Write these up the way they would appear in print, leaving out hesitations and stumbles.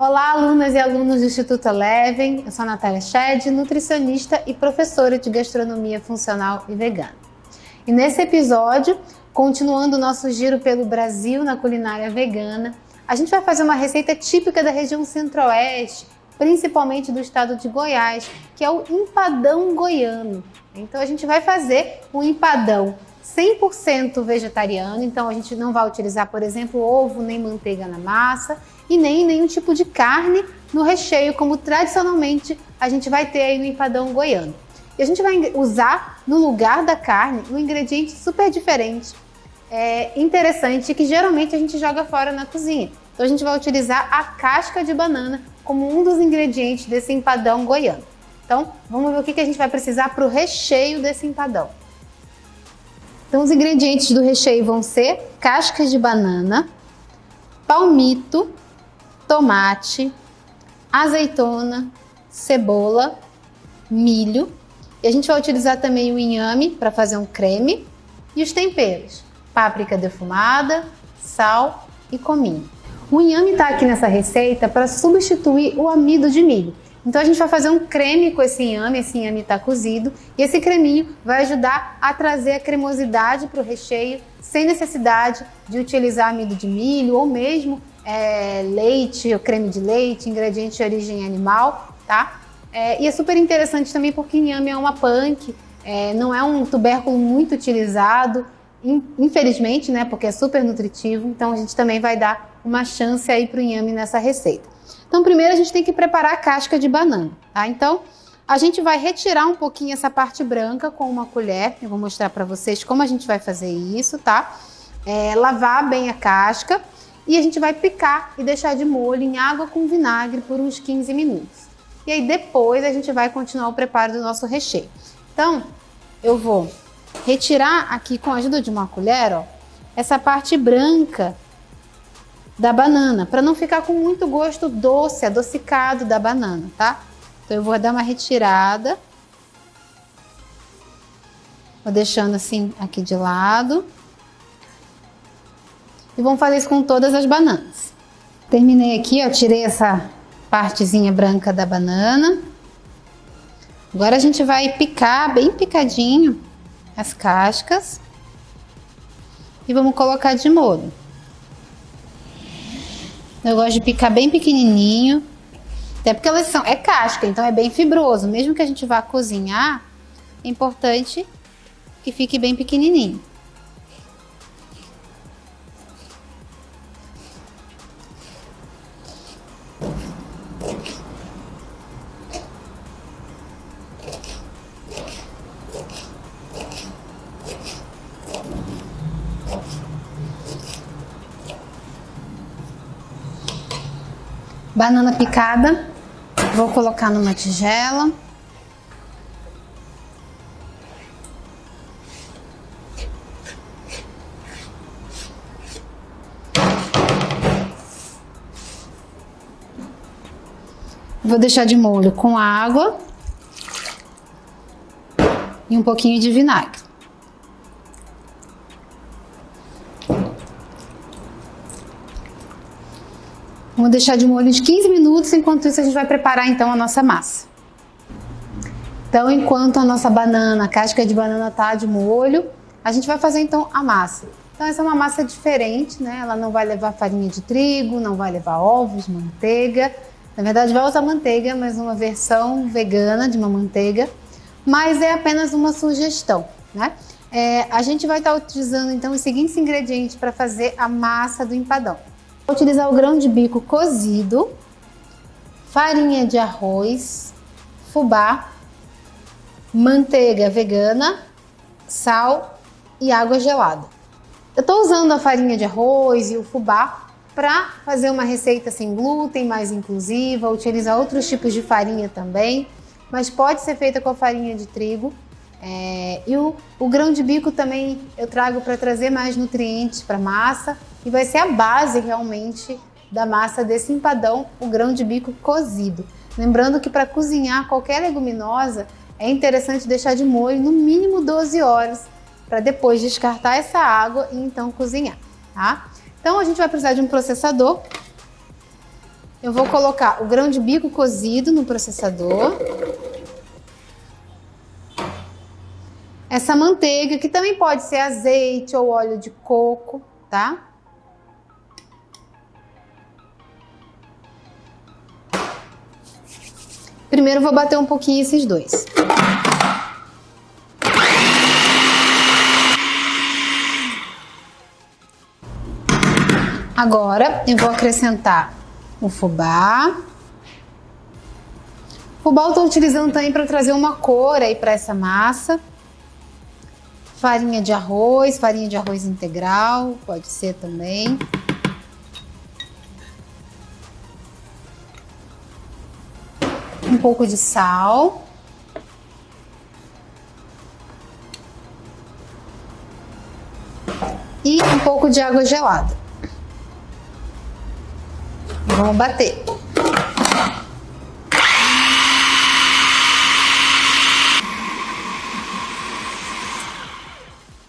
Olá, alunas e alunos do Instituto Eleven. Eu sou a Natália Shed, nutricionista e professora de gastronomia funcional e vegana. E nesse episódio, continuando o nosso giro pelo Brasil na culinária vegana, a gente vai fazer uma receita típica da região centro-oeste, principalmente do estado de Goiás, que é o empadão goiano. Então a gente vai fazer um empadão 100% vegetariano, então a gente não vai utilizar, por exemplo, ovo nem manteiga na massa e nem nenhum tipo de carne no recheio, como tradicionalmente a gente vai ter aí no empadão goiano. E a gente vai usar no lugar da carne um ingrediente super diferente, interessante, que geralmente a gente joga fora na cozinha. Então a gente vai utilizar a casca de banana como um dos ingredientes desse empadão goiano. Então vamos ver o que a gente vai precisar para o recheio desse empadão. Então os ingredientes do recheio vão ser cascas de banana, palmito, tomate, azeitona, cebola, milho. E a gente vai utilizar também o inhame para fazer um creme e os temperos, páprica defumada, sal e cominho. O inhame está aqui nessa receita para substituir o amido de milho. Então a gente vai fazer um creme com esse inhame está cozido e esse creminho vai ajudar a trazer a cremosidade para o recheio sem necessidade de utilizar amido de milho ou mesmo leite ou creme de leite, ingrediente de origem animal, tá? E é super interessante também porque inhame é uma punk, não é um tubérculo muito utilizado, infelizmente, né? Porque é super nutritivo, então a gente também vai dar uma chance aí para o inhame nessa receita. Então primeiro a gente tem que preparar a casca de banana, tá? Então a gente vai retirar um pouquinho essa parte branca com uma colher, eu vou mostrar para vocês como a gente vai fazer isso, tá? Lavar bem a casca e a gente vai picar e deixar de molho em água com vinagre por uns 15 minutos. E aí depois a gente vai continuar o preparo do nosso recheio. Então eu vou retirar aqui com a ajuda de uma colher, ó, essa parte branca da banana, para não ficar com muito gosto doce, adocicado da banana, tá? Então eu vou dar uma retirada, vou deixando assim aqui de lado e vamos fazer isso com todas as bananas. Terminei aqui, ó, tirei essa partezinha branca da banana. Agora a gente vai picar bem picadinho as cascas e vamos colocar de molho. Eu gosto de picar bem pequenininho, até porque elas é casca, então é bem fibroso. Mesmo que a gente vá cozinhar, é importante que fique bem pequenininho. Banana picada, vou colocar numa tigela. Vou deixar de molho com água e um pouquinho de vinagre. Vamos deixar de molho uns 15 minutos, enquanto isso a gente vai preparar então a nossa massa. Então, enquanto a nossa banana, a casca de banana tá de molho, a gente vai fazer então a massa. Então essa é uma massa diferente, né? Ela não vai levar farinha de trigo, não vai levar ovos, manteiga. Na verdade vai usar manteiga, mas uma versão vegana de uma manteiga. Mas é apenas uma sugestão, né? A gente vai estar utilizando então os seguintes ingredientes para fazer a massa do empadão. Vou utilizar o grão de bico cozido, farinha de arroz, fubá, manteiga vegana, sal e água gelada. Eu estou usando a farinha de arroz e o fubá para fazer uma receita sem glúten, mais inclusiva, utilizar outros tipos de farinha também, mas pode ser feita com a farinha de trigo. E o grão de bico também eu trago para trazer mais nutrientes para a massa e vai ser a base realmente da massa desse empadão, o grão de bico cozido. Lembrando que para cozinhar qualquer leguminosa é interessante deixar de molho no mínimo 12 horas para depois descartar essa água e então cozinhar, tá? Então a gente vai precisar de um processador. eu vou colocar o grão de bico cozido no processador. Essa manteiga, que também pode ser azeite ou óleo de coco, tá? Primeiro vou bater um pouquinho esses dois. Agora eu vou acrescentar o fubá. O fubá eu estou utilizando também para trazer uma cor aí para essa massa. Farinha de arroz integral, pode ser também. Um pouco de sal. E um pouco de água gelada. Vamos bater.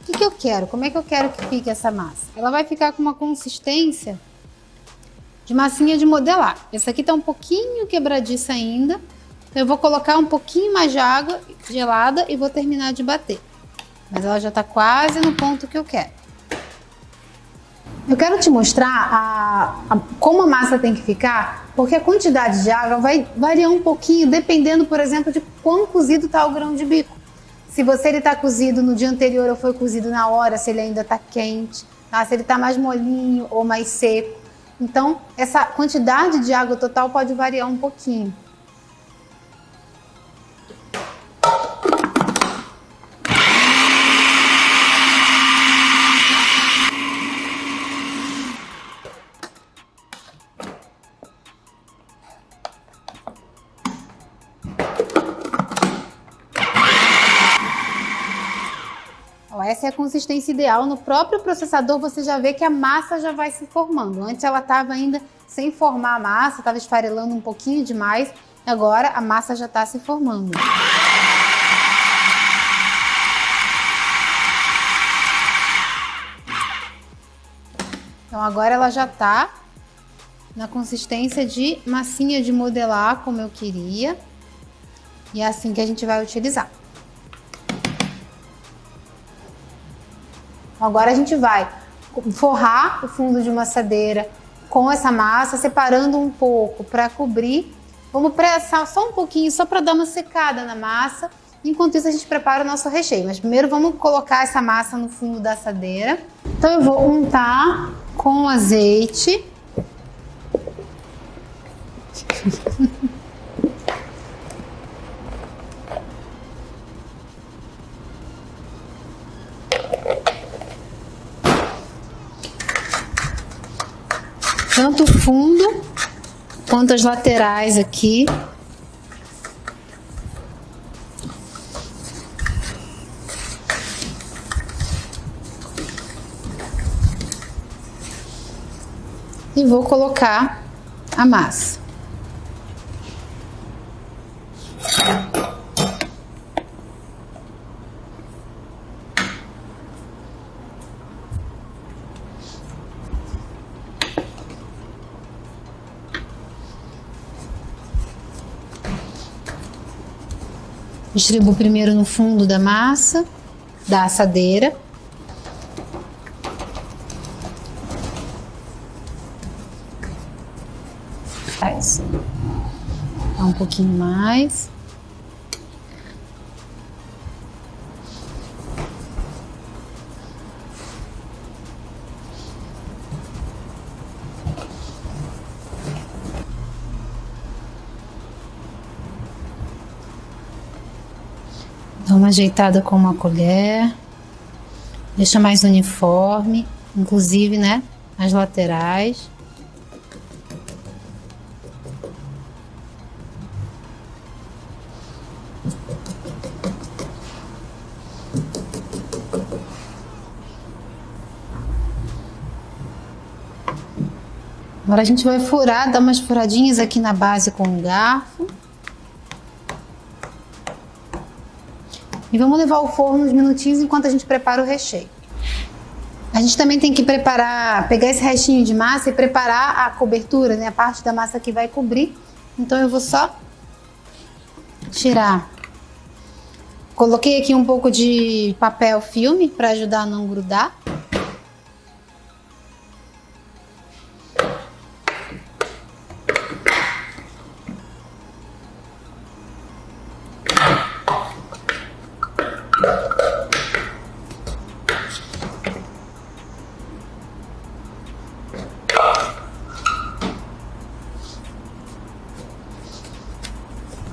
O que eu quero? Como é que eu quero que fique essa massa? Ela vai ficar com uma consistência de massinha de modelar. Essa aqui tá um pouquinho quebradiça ainda. Então eu vou colocar um pouquinho mais de água gelada e vou terminar de bater. Mas ela já tá quase no ponto que eu quero. Eu quero te mostrar como a massa tem que ficar, porque a quantidade de água vai variar um pouquinho, dependendo, por exemplo, de quão cozido está o grão de bico. Se ele está cozido no dia anterior ou foi cozido na hora, se ele ainda está quente, tá? Se ele está mais molinho ou mais seco. Então, essa quantidade de água total pode variar um pouquinho. Essa é a consistência ideal. No próprio processador você já vê que a massa já vai se formando. Antes ela estava ainda sem formar a massa, estava esfarelando um pouquinho demais. Agora a massa já está se formando. Então agora ela já está na consistência de massinha de modelar, como eu queria. E é assim que a gente vai utilizar. Agora a gente vai forrar o fundo de uma assadeira com essa massa, separando um pouco para cobrir. Vamos pressar só um pouquinho, só para dar uma secada na massa. Enquanto isso a gente prepara o nosso recheio. Mas primeiro vamos colocar essa massa no fundo da assadeira. Então eu vou untar com azeite. Tanto o fundo quanto as laterais aqui. E vou colocar a massa. Distribuo primeiro no fundo da massa, da assadeira. Faz. Dá um pouquinho mais. Dá uma ajeitada com uma colher, deixa mais uniforme, inclusive, né, as laterais. Agora a gente vai furar, dar umas furadinhas aqui na base com um garfo. E vamos levar ao forno uns minutinhos enquanto a gente prepara o recheio. A gente também tem que preparar, pegar esse restinho de massa e preparar a cobertura, né? A parte da massa que vai cobrir. Então eu vou só tirar. Coloquei aqui um pouco de papel filme para ajudar a não grudar.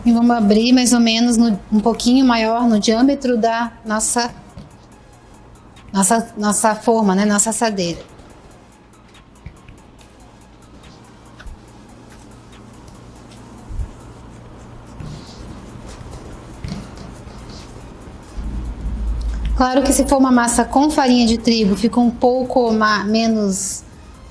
E vamos abrir mais ou menos um pouquinho maior no diâmetro da nossa forma, né? Nossa assadeira. Claro que se for uma massa com farinha de trigo, fica um pouco menos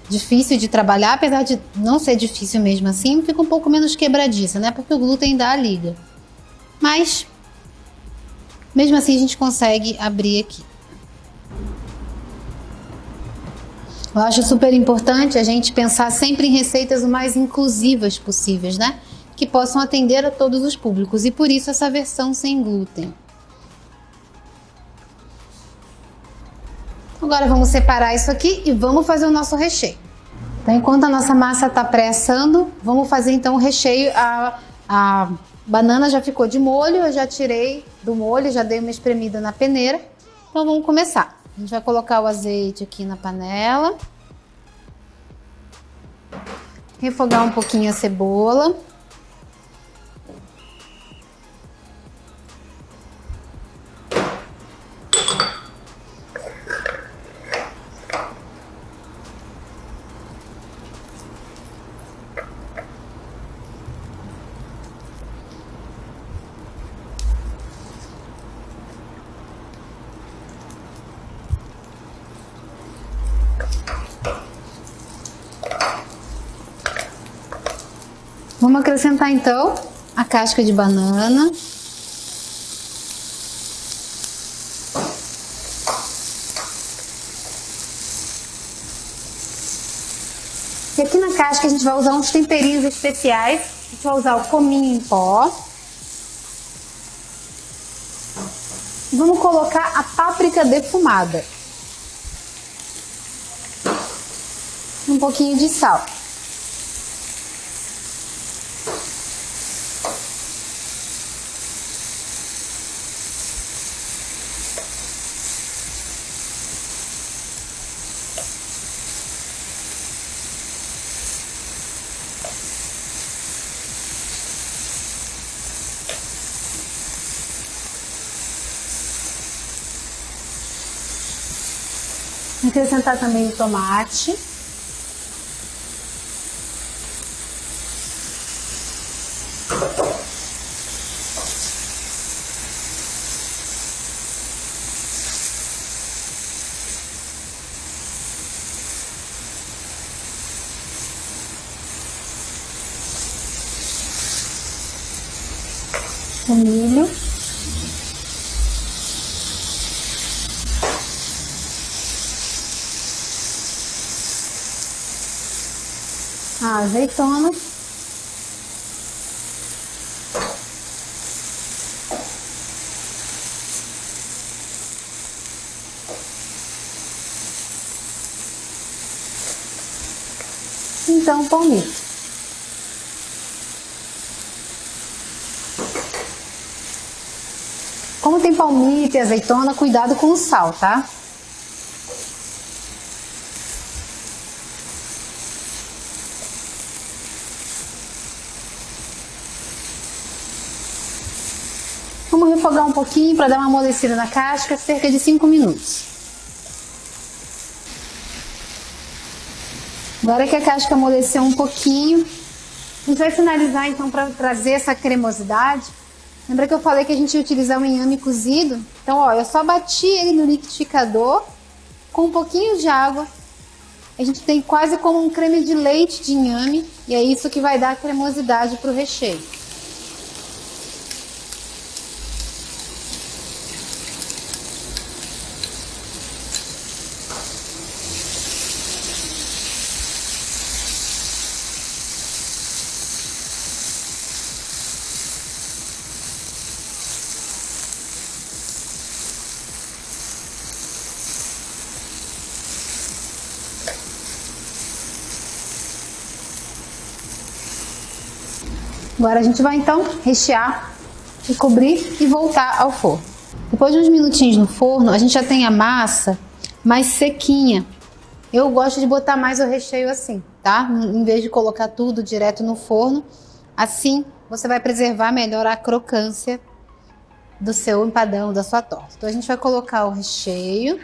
difícil de trabalhar, apesar de não ser difícil mesmo assim, fica um pouco menos quebradiça, né? Porque o glúten dá a liga. Mas, mesmo assim, a gente consegue abrir aqui. Eu acho super importante a gente pensar sempre em receitas o mais inclusivas possíveis, né? Que possam atender a todos os públicos. E por isso essa versão sem glúten. Agora vamos separar isso aqui e vamos fazer o nosso recheio. Então, enquanto a nossa massa está pré-assando, vamos fazer então o recheio. A banana já ficou de molho, eu já tirei do molho, já dei uma espremida na peneira. Então vamos começar. A gente vai colocar o azeite aqui na panela. Refogar um pouquinho a cebola. Vamos acrescentar então a casca de banana. E aqui na casca a gente vai usar uns temperinhos especiais. A gente vai usar o cominho em pó. Vamos colocar a páprica defumada. Um pouquinho de sal. Acrescentar também o tomate. O milho. A azeitona. Então, o palmito. Como tem palmito e azeitona, cuidado com o sal, tá? Vamos refogar um pouquinho para dar uma amolecida na casca, cerca de 5 minutos. Agora que a casca amoleceu um pouquinho, a gente vai finalizar então para trazer essa cremosidade. Lembra que eu falei que a gente ia utilizar o inhame cozido? Então, ó, eu só bati ele no liquidificador com um pouquinho de água. A gente tem quase como um creme de leite de inhame e é isso que vai dar a cremosidade para o recheio. Agora a gente vai então rechear e cobrir e voltar ao forno. Depois de uns minutinhos no forno, a gente já tem a massa mais sequinha. Eu gosto de botar mais o recheio assim, tá? Em vez de colocar tudo direto no forno. Assim você vai preservar melhor a crocância do seu empadão, da sua torta. Então a gente vai colocar o recheio.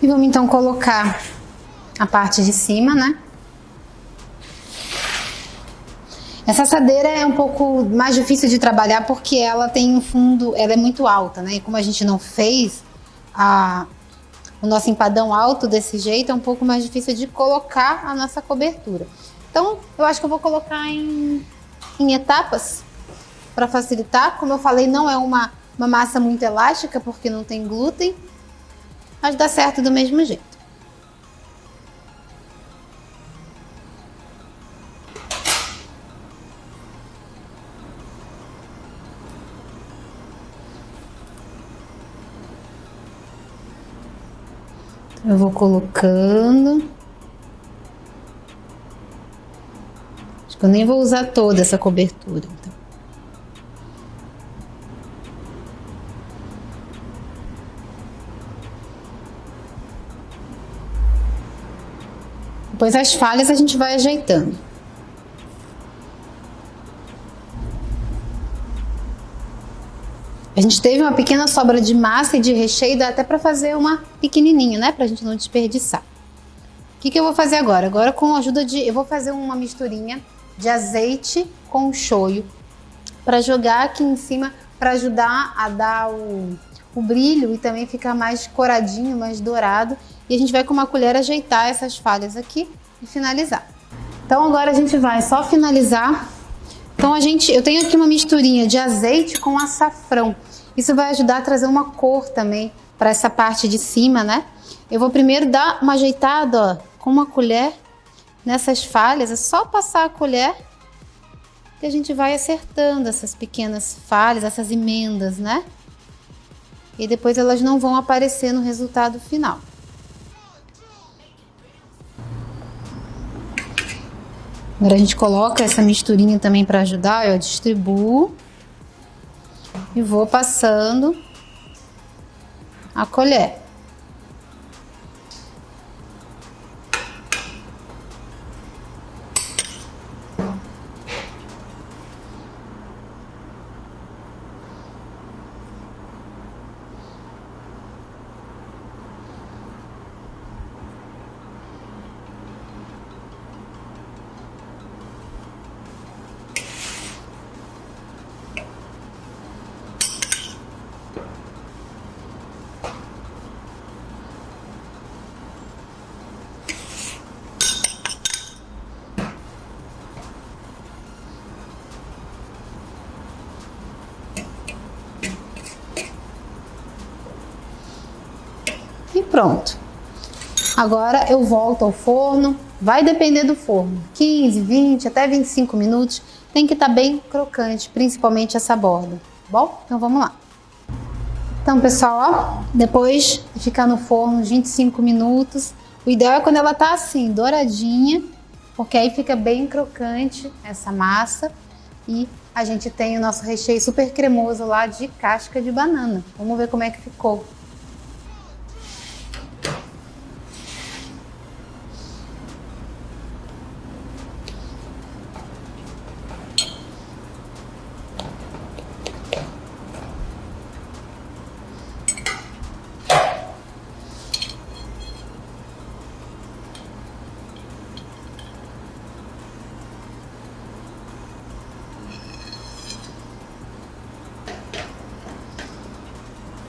E vamos então colocar a parte de cima, né? Essa assadeira é um pouco mais difícil de trabalhar porque ela tem um fundo, ela é muito alta, né? E como a gente não fez o nosso empadão alto desse jeito, é um pouco mais difícil de colocar a nossa cobertura. Então, eu acho que eu vou colocar em etapas para facilitar. Como eu falei, não é uma massa muito elástica porque não tem glúten, mas dá certo do mesmo jeito. Eu vou colocando. Acho que eu nem vou usar toda essa cobertura, então. Depois as falhas a gente vai ajeitando. A gente teve uma pequena sobra de massa e de recheio, dá até para fazer uma pequenininha, né? Pra gente não desperdiçar. O que eu vou fazer agora? Agora com a ajuda de... Eu vou fazer uma misturinha de azeite com shoyu para jogar aqui em cima, para ajudar a dar o brilho e também ficar mais coradinho, mais dourado. E a gente vai com uma colher ajeitar essas falhas aqui e finalizar. Então agora a gente vai só finalizar. Então eu tenho aqui uma misturinha de azeite com açafrão. Isso vai ajudar a trazer uma cor também para essa parte de cima, né? Eu vou primeiro dar uma ajeitada, ó, com uma colher nessas falhas. É só passar a colher que a gente vai acertando essas pequenas falhas, essas emendas, né? E depois elas não vão aparecer no resultado final. Agora a gente coloca essa misturinha também para ajudar, eu distribuo e vou passando a colher. E pronto. Agora eu volto ao forno. Vai depender do forno. 15, 20, até 25 minutos. Tem que estar bem crocante, principalmente essa borda. Tá bom? Então vamos lá. Então, pessoal, ó, depois de ficar no forno uns 25 minutos, o ideal é quando ela tá assim, douradinha, porque aí fica bem crocante essa massa e a gente tem o nosso recheio super cremoso lá de casca de banana. Vamos ver como é que ficou.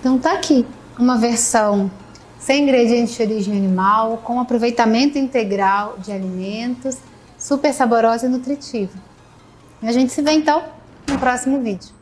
Então tá aqui uma versão sem ingredientes de origem animal, com aproveitamento integral de alimentos, super saborosa e nutritiva. E a gente se vê então no próximo vídeo.